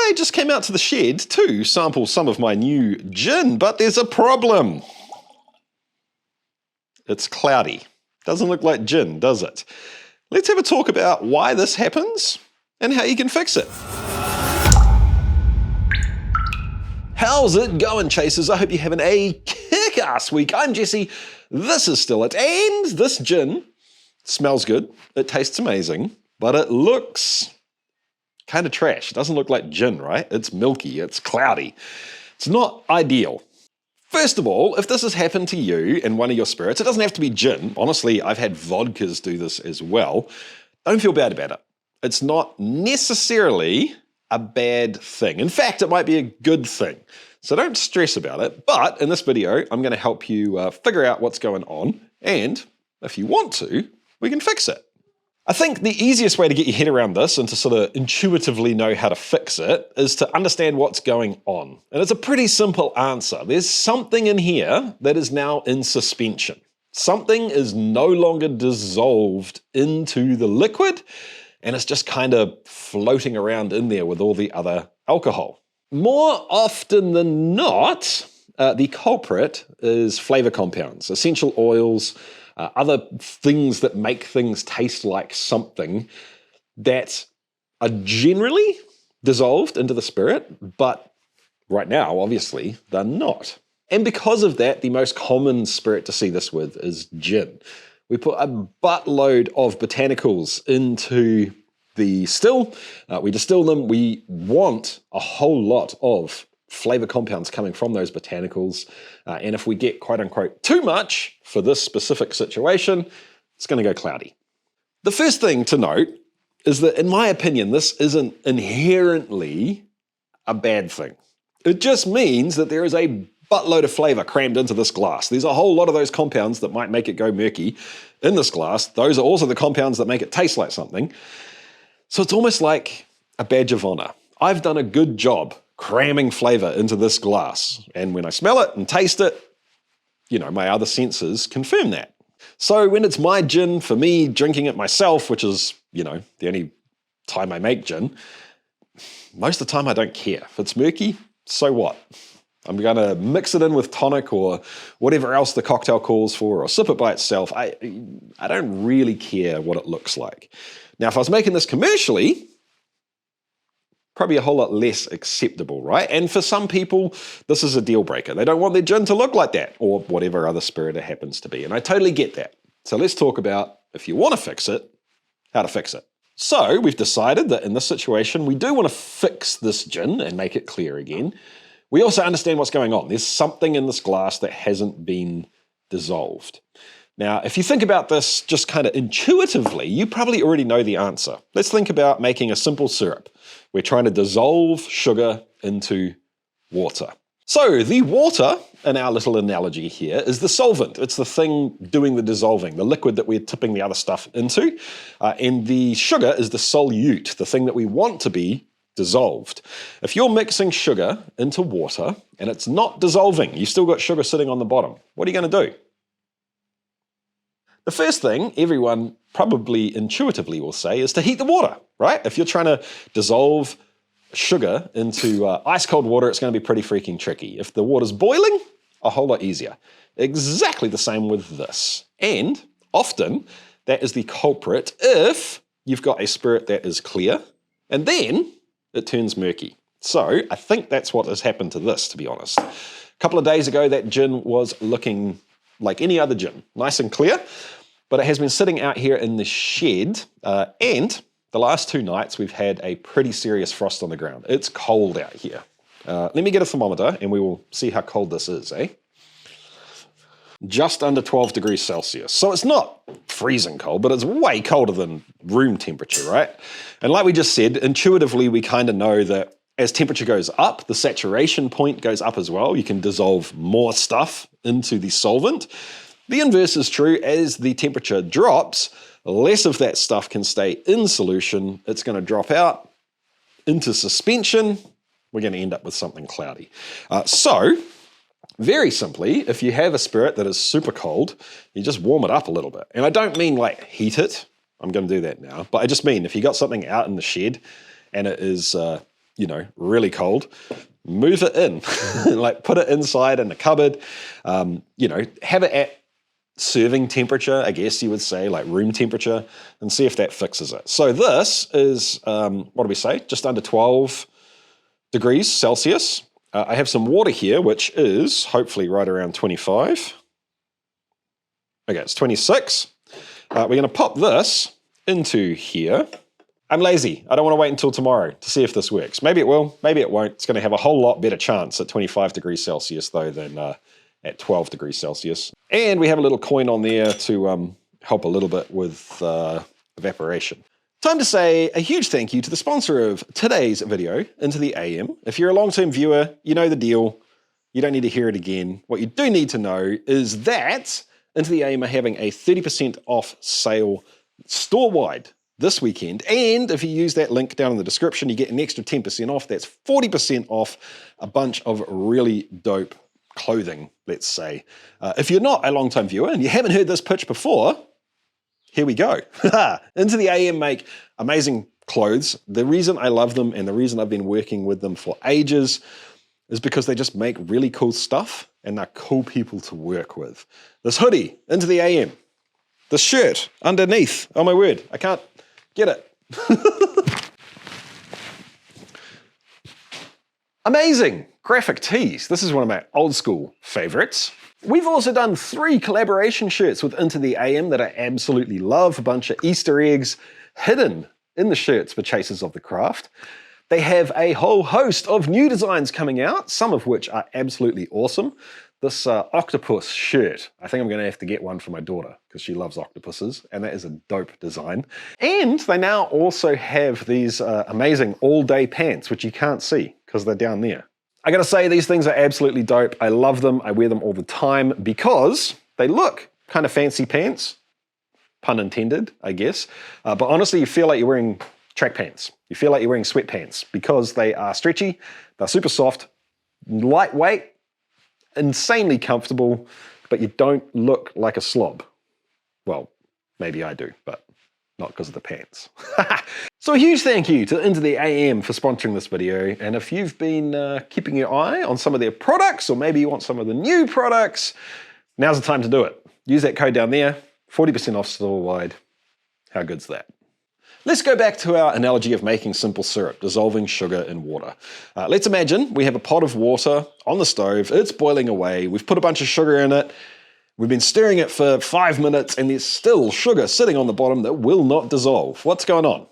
I just came out to the shed to sample some of my new gin, but there's a problem. It's cloudy. Doesn't look like gin, does it? Let's have a talk about why this happens and how you can fix it. How's it going, chasers? I hope you're having a kick-ass week. I'm Jesse, this is Still It, and this gin smells good, it tastes amazing, but it looks kind of trash. It doesn't look like gin, right? It's milky, it's cloudy. It's not ideal. First of all, if this has happened to you in one of your spirits, it doesn't have to be gin. Honestly, I've had vodkas do this as well. Don't feel bad about it. It's not necessarily a bad thing. In fact, it might be a good thing. So don't stress about it. But in this video, I'm going to help you figure out what's going on. And if you want to, we can fix it. I think the easiest way to get your head around this and to sort of intuitively know how to fix it is to understand what's going on. And it's a pretty simple answer. There's something in here that is now in suspension. Something is no longer dissolved into the liquid, and it's just kind of floating around in there with all the other alcohol. More often than not, the culprit is flavor compounds, essential oils, other things that make things taste like something that are generally dissolved into the spirit, but right now, obviously, they're not. And because of that, the most common spirit to see this with is gin. We put a buttload of botanicals into the still, we distill them, we want a whole lot of flavor compounds coming from those botanicals, and if we get quote unquote too much for this specific situation, it's going to go cloudy. The first thing to note is that, in my opinion, this isn't inherently a bad thing. It just means that there is a buttload of flavor crammed into this glass. There's a whole lot of those compounds that might make it go murky in this glass. Those are also the compounds that make it taste like something. So it's almost like a badge of honor. I've done a good job cramming flavor into this glass. And when I smell it and taste it, you know, my other senses confirm that. So when it's my gin, for me, drinking it myself, which is, you know, the only time I make gin, most of the time I don't care. If it's murky, so what? I'm going to mix it in with tonic or whatever else the cocktail calls for, or sip it by itself. I don't really care what it looks like. Now, if I was making this commercially, probably a whole lot less acceptable, right? And for some people, this is a deal breaker. They don't want their gin to look like that, or whatever other spirit it happens to be. And I totally get that. So let's talk about, if you want to fix it, how to fix it. So we've decided that in this situation, we do want to fix this gin and make it clear again. We also understand what's going on. There's something in this glass that hasn't been dissolved. Now, if you think about this just kind of intuitively, you probably already know the answer. Let's think about making a simple syrup. We're trying to dissolve sugar into water. So the water, in our little analogy here, is the solvent. It's the thing doing the dissolving, the liquid that we're tipping the other stuff into. And the sugar is the solute, the thing that we want to be dissolved. If you're mixing sugar into water and it's not dissolving, you've still got sugar sitting on the bottom, what are you going to do? The first thing everyone probably intuitively will say is to heat the water, right? If you're trying to dissolve sugar into ice cold water, it's going to be pretty freaking tricky. If the water's boiling, a whole lot easier. Exactly the same with this. And often that is the culprit if you've got a spirit that is clear and then it turns murky. So I think that's what has happened to this, to be honest. A couple of days ago, that gin was looking like any other gin, nice and clear, but it has been sitting out here in the shed, and the last 2 nights we've had a pretty serious frost on the ground. It's cold out here. Let me get a thermometer and we will see how cold this is, eh? Just under 12 degrees Celsius. So it's not freezing cold, but it's way colder than room temperature, right? And like we just said, intuitively we kind of know that as temperature goes up, the saturation point goes up as well. You can dissolve more stuff into the solvent. The inverse is true. As the temperature drops, less of that stuff can stay in solution. It's going to drop out into suspension. We're going to end up with something cloudy. So, very simply, if you have a spirit that is super cold, you just warm it up a little bit. And I don't mean like heat it. I'm going to do that now. But I just mean if you got something out in the shed and it is you know, really cold, move it in, like put it inside in a cupboard, you know, have it at serving temperature, I guess you would say, like room temperature, and see if that fixes it. So this is, what do we say, just under 12 degrees Celsius. I have some water here, which is hopefully right around 25. Okay, it's 26. We're going to pop this into here. I'm lazy. I don't want to wait until tomorrow to see if this works. Maybe it will, maybe it won't. It's going to have a whole lot better chance at 25 degrees Celsius though than at 12 degrees Celsius. And we have a little coin on there to help a little bit with evaporation. Time to say a huge thank you to the sponsor of today's video, Into the AM. If you're a long-term viewer, you know the deal. You don't need to hear it again. What you do need to know is that Into the AM are having a 30% off sale store-wide this weekend. And if you use that link down in the description, you get an extra 10% off. That's 40% off a bunch of really dope clothing, let's say. If you're not a long-time viewer and you haven't heard this pitch before, here we go. Into the AM make amazing clothes. The reason I love them and the reason I've been working with them for ages is because they just make really cool stuff and they're cool people to work with. This hoodie, Into the AM. This shirt underneath, oh my word, I can't get it. Amazing graphic tees. This is one of my old school favorites. We've also done 3 collaboration shirts with Into the AM that I absolutely love. A bunch of Easter eggs hidden in the shirts for chasers of the craft. They have a whole host of new designs coming out, some of which are absolutely awesome. This octopus shirt, I think I'm going to have to get one for my daughter because she loves octopuses, and that is a dope design. And they now also have these amazing all-day pants, which you can't see because they're down there. I gotta say, these things are absolutely dope. I love them. I wear them all the time because they look kind of fancy pants. Pun intended, I guess. But honestly, you feel like you're wearing track pants. You feel like you're wearing sweatpants because they are stretchy, they're super soft, lightweight, insanely comfortable, but you don't look like a slob. Well, maybe I do, but not because of the pants. So a huge thank you to Into the AM for sponsoring this video. And if you've been keeping your eye on some of their products, or maybe you want some of the new products, now's the time to do it. Use that code down there, 40% off store-wide. How good's that? Let's go back to our analogy of making simple syrup, dissolving sugar in water. Let's imagine we have a pot of water on the stove, it's boiling away, we've put a bunch of sugar in it, we've been stirring it for 5 minutes and there's still sugar sitting on the bottom that will not dissolve. What's going on?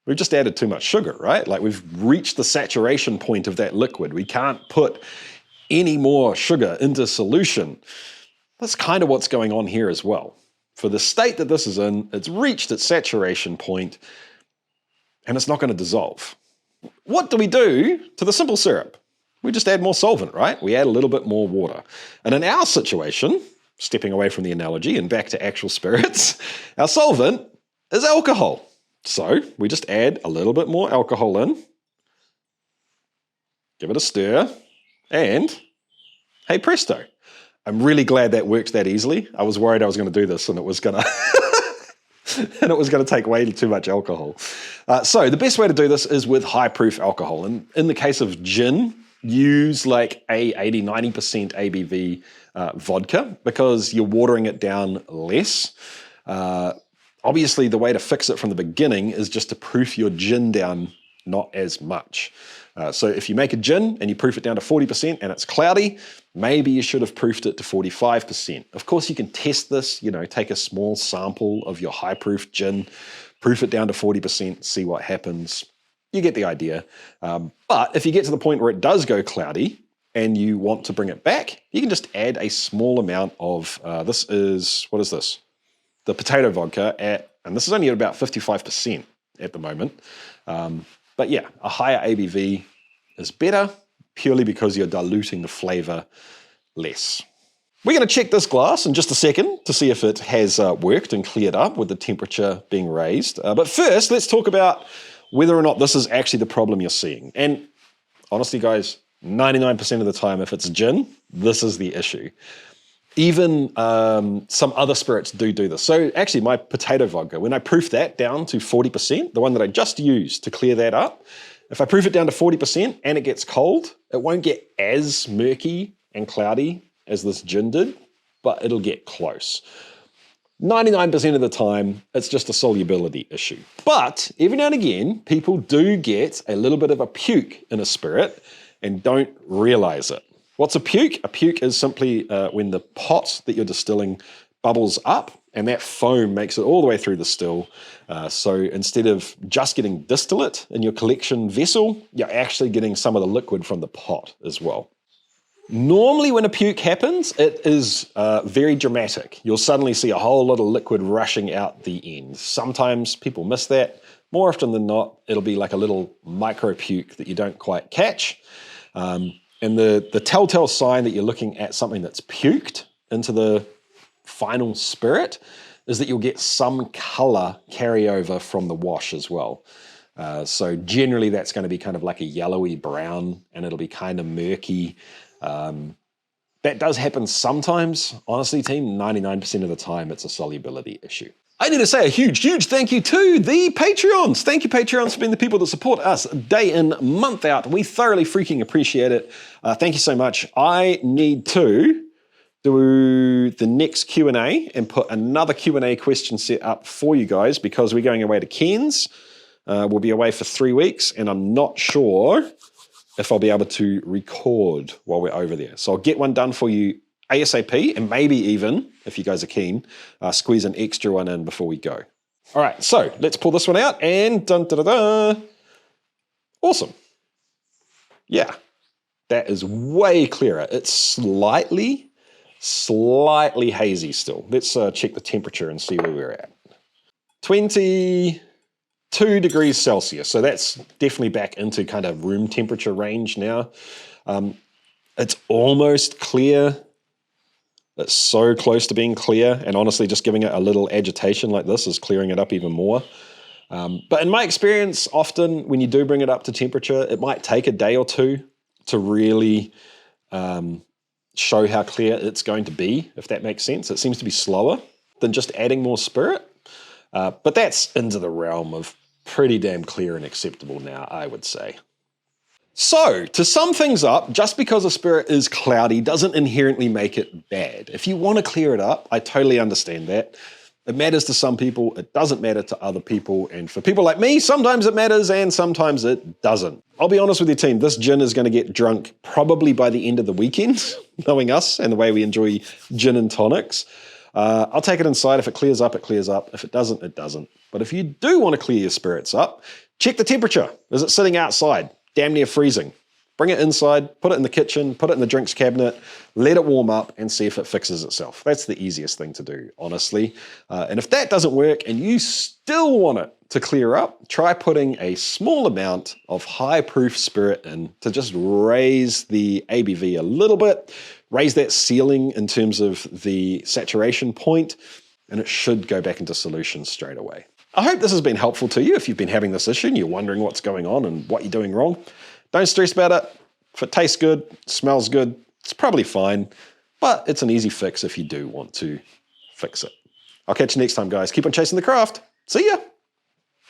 We've just added too much sugar, right? Like we've reached the saturation point of that liquid. We can't put any more sugar into solution. That's kind of what's going on here as well. For the state that this is in, it's reached its saturation point and it's not going to dissolve. What do we do to the simple syrup? We just add more solvent, right? We add a little bit more water. And in our situation, stepping away from the analogy and back to actual spirits, our solvent is alcohol. So we just add a little bit more alcohol in, give it a stir, and hey presto. I'm really glad that works that easily. I was worried I was going to do this and it was going to take way too much alcohol. So the best way to do this is with high proof alcohol. And in the case of gin, use like a 80-90% ABV vodka because you're watering it down less. Obviously, the way to fix it from the beginning is just to proof your gin down not as much. So if you make a gin and you proof it down to 40% and it's cloudy, maybe you should have proofed it to 45%. Of course, you can test this, you know, take a small sample of your high proof gin, proof it down to 40%, see what happens. You get the idea. But if you get to the point where it does go cloudy and you want to bring it back, you can just add a small amount of, this is, what is this? The potato vodka and this is only at about 55% at the moment. But yeah, a higher ABV is better purely because you're diluting the flavor less. We're going to check this glass in just a second to see if it has worked and cleared up with the temperature being raised. But first, let's talk about whether or not this is actually the problem you're seeing. And honestly, guys, 99% of the time, if it's gin, this is the issue. Even some other spirits do this. So actually my potato vodka, when I proof that down to 40%, the one that I just used to clear that up, If I proof it down to 40% and it gets cold, it won't get as murky and cloudy as this gin did, but it'll get close. 99% of the time, it's just a solubility issue. But every now and again, people do get a little bit of a puke in a spirit and don't realize it. What's a puke? A puke is simply when the pot that you're distilling bubbles up and that foam makes it all the way through the still. So instead of just getting distillate in your collection vessel, you're actually getting some of the liquid from the pot as well. Normally when a puke happens, it is very dramatic. You'll suddenly see a whole lot of liquid rushing out the end. Sometimes people miss that. More often than not, it'll be like a little micro puke that you don't quite catch. And the telltale sign that you're looking at something that's puked into the final spirit is that you'll get some color carryover from the wash as well. So generally that's going to be kind of like a yellowy brown and it'll be kind of murky. That does happen sometimes. Honestly, team, 99% of the time, it's a solubility issue. I need to say a huge thank you to the Patreons. Thank you, Patreons, for being the people that support us day in, month out. We thoroughly freaking appreciate it. Thank you so much. I need to do the next Q&A and put another Q&A question set up for you guys because we're going away to Cairns. We'll be away for 3 weeks, and I'm not sure if I'll be able to record while we're over there. So I'll get one done for you ASAP, and maybe even, if you guys are keen, squeeze an extra one in before we go. All right, so let's pull this one out, and dun-da-da-da. Awesome. Yeah, that is way clearer. It's slightly hazy still. Let's check the temperature and see where we're at. 22 degrees Celsius. So that's definitely back into kind of room temperature range now. It's almost clear. It's so close to being clear. And honestly, just giving it a little agitation like this is clearing it up even more. But in my experience, often when you do bring it up to temperature, it might take a day or two to really show how clear it's going to be, if that makes sense. It seems to be slower than just adding more spirit. But that's into the realm of pretty damn clear and acceptable now, I would say. So, to sum things up, just because a spirit is cloudy doesn't inherently make it bad. If you want to clear it up, I totally understand that. It matters to some people, it doesn't matter to other people, and for people like me, sometimes it matters and sometimes it doesn't. I'll be honest with you, team, this gin is going to get drunk probably by the end of the weekend, knowing us and the way we enjoy gin and tonics. I'll take it inside. If it clears up, it clears up. If it doesn't, it doesn't. But if you do want to clear your spirits up, check the temperature. Is it sitting outside? Damn near freezing. Bring it inside, put it in the kitchen, put it in the drinks cabinet, let it warm up and see if it fixes itself. That's the easiest thing to do, honestly. And if that doesn't work and you still want it to clear up, try putting a small amount of high proof spirit in to just raise the ABV a little bit, raise that ceiling in terms of the saturation point, and it should go back into solution straight away. I hope this has been helpful to you if you've been having this issue and you're wondering what's going on and what you're doing wrong. Don't stress about it. If it tastes good, smells good, it's probably fine, but it's an easy fix if you do want to fix it. I'll catch you next time, guys. Keep on chasing the craft. See ya.